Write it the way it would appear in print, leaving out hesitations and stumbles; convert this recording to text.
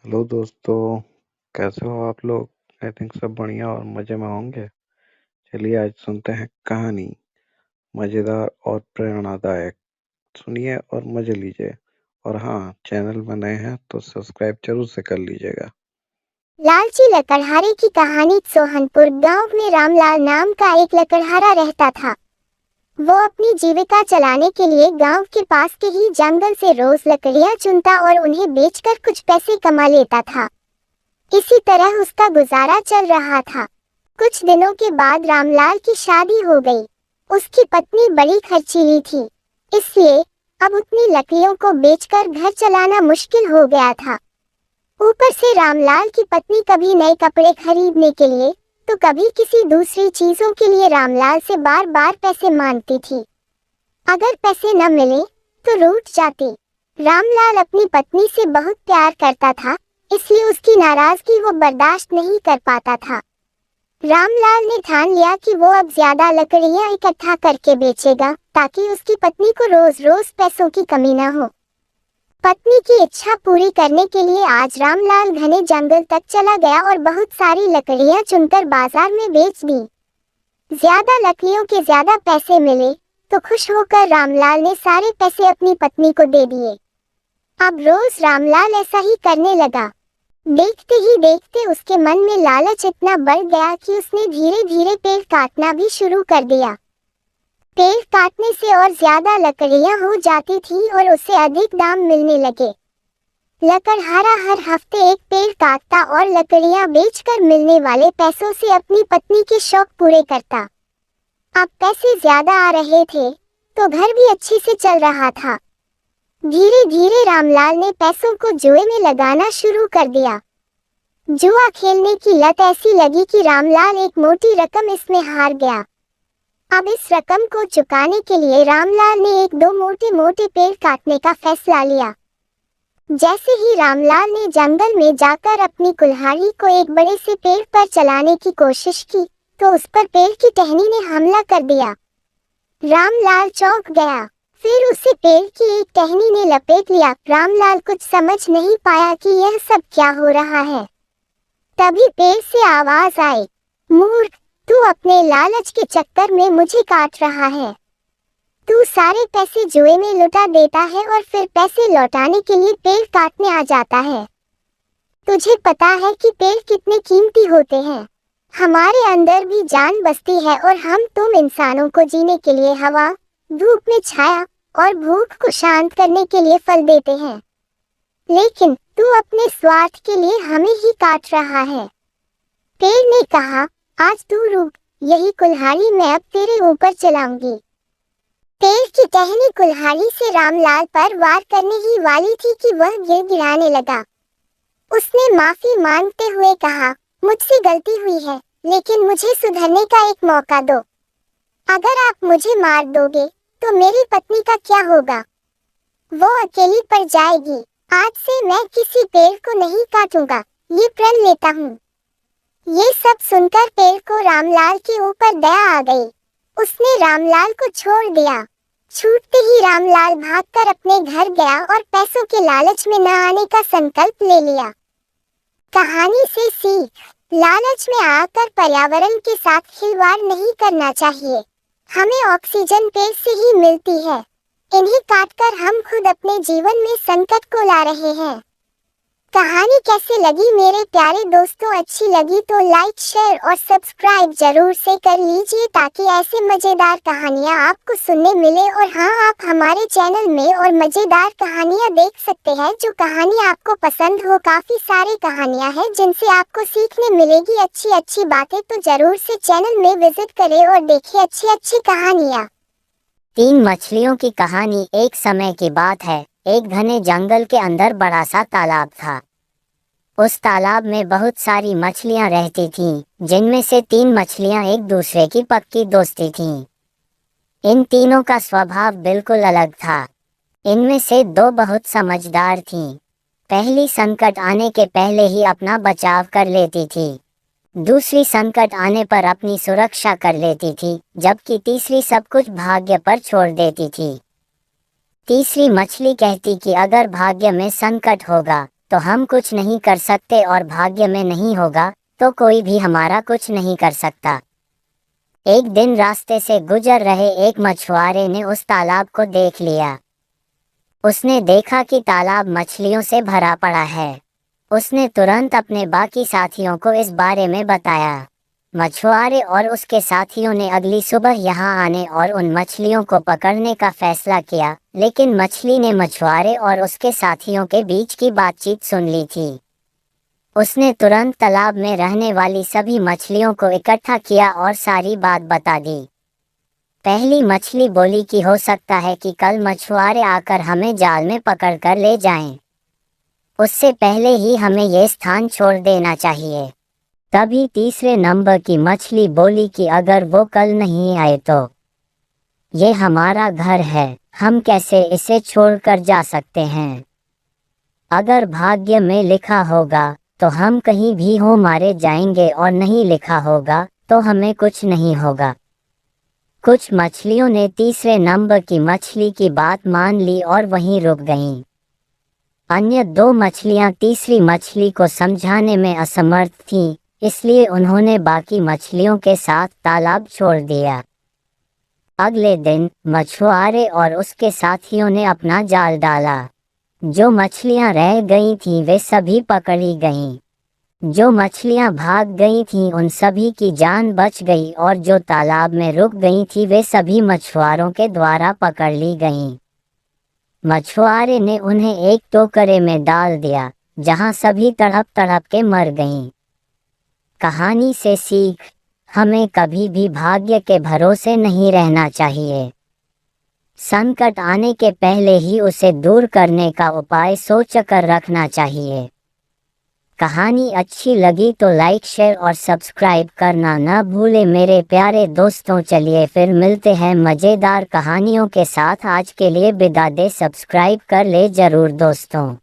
Hello दोस्तों, कैसे हो आप लोग? आई थिंक सब बढ़िया और मज़े में होंगे। चलिए आज सुनते हैं कहानी, मज़ेदार और प्रेरणादायक। सुनिए और मज़े लीजिए। और हाँ, चैनल में नए हैं तो सब्सक्राइब जरूर से कर लीजिएगा। लालची लकड़हारे की कहानी। सोहनपुर गांव में रामलाल नाम का एक लकड़हारा रहता था। वो अपनी जीविका चलाने के लिए गांव के पास के ही जंगल से रोज लकड़ियां चुनता और उन्हें बेचकर कुछ पैसे कमा लेता था। इसी तरह उसका गुजारा चल रहा था। कुछ दिनों के बाद रामलाल की शादी हो गई। उसकी पत्नी बड़ी खर्चीली थी, इसलिए अब उतनी लकड़ियों को बेचकर घर चलाना मुश्किल हो गया था। ऊपर से रामलाल की पत्नी कभी नए कपड़े खरीदने के लिए तो कभी किसी दूसरी चीजों के लिए रामलाल से बार बार पैसे मांगती थी। अगर पैसे न मिले तो रूठ जाती। रामलाल अपनी पत्नी से बहुत प्यार करता था, इसलिए उसकी नाराजगी वो बर्दाश्त नहीं कर पाता था। रामलाल ने ठान लिया कि वो अब ज्यादा लकड़ियां इकट्ठा करके बेचेगा ताकि उसकी पत्नी को रोज रोज पैसों की कमी न हो। पत्नी की इच्छा पूरी करने के लिए आज रामलाल घने जंगल तक चला गया और बहुत सारी लकड़ियां चुनकर बाजार में बेच दी। ज्यादा लकड़ियों के ज्यादा पैसे मिले तो खुश होकर रामलाल ने सारे पैसे अपनी पत्नी को दे दिए। अब रोज रामलाल ऐसा ही करने लगा। देखते ही देखते उसके मन में लालच इतना बढ़ गया कि उसने धीरे धीरे पेड़ काटना भी शुरू कर दिया। पेड़ काटने से और ज्यादा लकड़ियां हो जाती थी और उसे अधिक दाम मिलने लगे। लकड़हारा हर हफ्ते एक पेड़ काटता और लकड़ियां बेचकर मिलने वाले पैसों से अपनी पत्नी के शौक पूरे करता। अब पैसे ज्यादा आ रहे थे तो घर भी अच्छे से चल रहा था। धीरे धीरे रामलाल ने पैसों को जुए में लगाना शुरू कर दिया। जुआ खेलने की लत ऐसी लगी कि रामलाल एक मोटी रकम इसमें हार गया। अब इस रकम को चुकाने के लिए रामलाल ने एक दो मोटे मोटे पेड़ काटने का फैसला लिया। जैसे ही रामलाल ने जंगल में जाकर अपनी कुल्हाड़ी को एक बड़े से पेड़ पर चलाने की कोशिश की तो उस पर पेड़ की टहनी ने हमला कर दिया। रामलाल चौंक गया। फिर उसे पेड़ की एक टहनी ने लपेट लिया। रामलाल कुछ समझ नहीं पाया कि यह सब क्या हो रहा है। तभी पेड़ से आवाज आई, मूर्ख, तू अपने लालच के चक्कर में मुझे काट रहा है। तू सारे पैसे जुए में लुटा देता है और फिर पैसे लौटाने के लिए पेड़ काटने आ जाता है। तुझे पता है कि पेड़ कितने कीमती होते हैं। हमारे अंदर भी जान बसती है और हम तुम इंसानों को जीने के लिए हवा, धूप में छाया और भूख को शांत करने के लिए फल देते हैं, लेकिन तू अपने स्वार्थ के लिए हमें ही काट रहा है। पेड़ ने कहा, आज तू रुक, यही कुल्हाड़ी मैं अब तेरे ऊपर चलाऊंगी। पेड़ की टहनी कुल्हाड़ी से रामलाल पर वार करने ही वाली थी कि वह गिड़गिड़ाने लगा। उसने माफी मांगते हुए कहा, मुझसे गलती हुई है, लेकिन मुझे सुधरने का एक मौका दो। अगर आप मुझे मार दोगे तो मेरी पत्नी का क्या होगा? वो अकेली पड़ जाएगी। आज से मैं किसी पेड़ को नहीं काटूंगा, ये प्रण लेता हूँ। ये सब सुनकर पेड़ को रामलाल के ऊपर दया आ गई। उसने रामलाल को छोड़ दिया। छूटते ही रामलाल भागकर अपने घर गया और पैसों के लालच में न आने का संकल्प ले लिया। कहानी से सीख, लालच में आकर पर्यावरण के साथ खिलवाड़ नहीं करना चाहिए। हमें ऑक्सीजन पेड़ से ही मिलती है। इन्हें काटकर हम खुद अपने जीवन में संकट को ला रहे हैं। कहानी कैसे लगी मेरे प्यारे दोस्तों? अच्छी लगी तो लाइक, शेयर और सब्सक्राइब जरूर से कर लीजिए ताकि ऐसे मजेदार कहानियाँ आपको सुनने मिले। और हाँ, आप हमारे चैनल में और मजेदार कहानियाँ देख सकते हैं। जो कहानी आपको पसंद हो, काफी सारी कहानियाँ हैं जिनसे आपको सीखने मिलेगी अच्छी अच्छी बातें। तो जरूर से चैनल में विजिट करें और देखिए अच्छी अच्छी कहानियाँ। तीन मछलियों की कहानी। एक समय की बात है, एक घने जंगल के अंदर बड़ा सा तालाब था। उस तालाब में बहुत सारी मछलियां रहती थीं, जिनमें से तीन मछलियां एक दूसरे की पक्की दोस्ती थीं। इन तीनों का स्वभाव बिल्कुल अलग था। इनमें से दो बहुत समझदार थीं। पहली संकट आने के पहले ही अपना बचाव कर लेती थी। दूसरी संकट आने पर अपनी सुरक्षा कर लेती थी, जबकि तीसरी सब कुछ भाग्य पर छोड़ देती थी। तीसरी मछली कहती कि अगर भाग्य में संकट होगा तो हम कुछ नहीं कर सकते और भाग्य में नहीं होगा तो कोई भी हमारा कुछ नहीं कर सकता। एक दिन रास्ते से गुजर रहे एक मछुआरे ने उस तालाब को देख लिया। उसने देखा कि तालाब मछलियों से भरा पड़ा है। उसने तुरंत अपने बाकी साथियों को इस बारे में बताया। मछुआरे और उसके साथियों ने अगली सुबह यहाँ आने और उन मछलियों को पकड़ने का फैसला किया, लेकिन मछली ने मछुआरे और उसके साथियों के बीच की बातचीत सुन ली थी। उसने तुरंत तालाब में रहने वाली सभी मछलियों को इकट्ठा किया और सारी बात बता दी। पहली मछली बोली कि हो सकता है कि कल मछुआरे आकर हमें जाल में पकड़कर ले जाएं। उससे पहले ही हमें ये स्थान छोड़ देना चाहिए। तभी तीसरे नंबर की मछली बोली कि अगर वो कल नहीं आए तो ये हमारा घर है, हम कैसे इसे छोड़कर जा सकते हैं। अगर भाग्य में लिखा होगा तो हम कहीं भी हो मारे जाएंगे और नहीं लिखा होगा तो हमें कुछ नहीं होगा। कुछ मछलियों ने तीसरे नंबर की मछली की बात मान ली और वहीं रुक गईं। अन्य दो मछलियां तीसरी मछली को समझाने में असमर्थ थीं, इसलिए उन्होंने बाकी मछलियों के साथ तालाब छोड़ दिया। अगले दिन मछुआरे और उसके साथियों ने अपना जाल डाला। जो मछलियां रह गई थीं वे सभी पकड़ी गईं। जो मछलियां भाग गई थीं उन सभी की जान बच गई और जो तालाब में रुक गई थी वे सभी मछुआरों के द्वारा पकड़ ली गईं। मछुआरे ने उन्हें एक टोकरे में डाल दिया, जहां सभी तड़प तड़प के मर गईं। कहानी से सीख, हमें कभी भी भाग्य के भरोसे नहीं रहना चाहिए। संकट आने के पहले ही उसे दूर करने का उपाय सोचकर रखना चाहिए। कहानी अच्छी लगी तो लाइक, शेयर और सब्सक्राइब करना न भूले मेरे प्यारे दोस्तों। चलिए फिर मिलते हैं मज़ेदार कहानियों के साथ। आज के लिए विदा दे, सब्सक्राइब कर ले जरूर दोस्तों।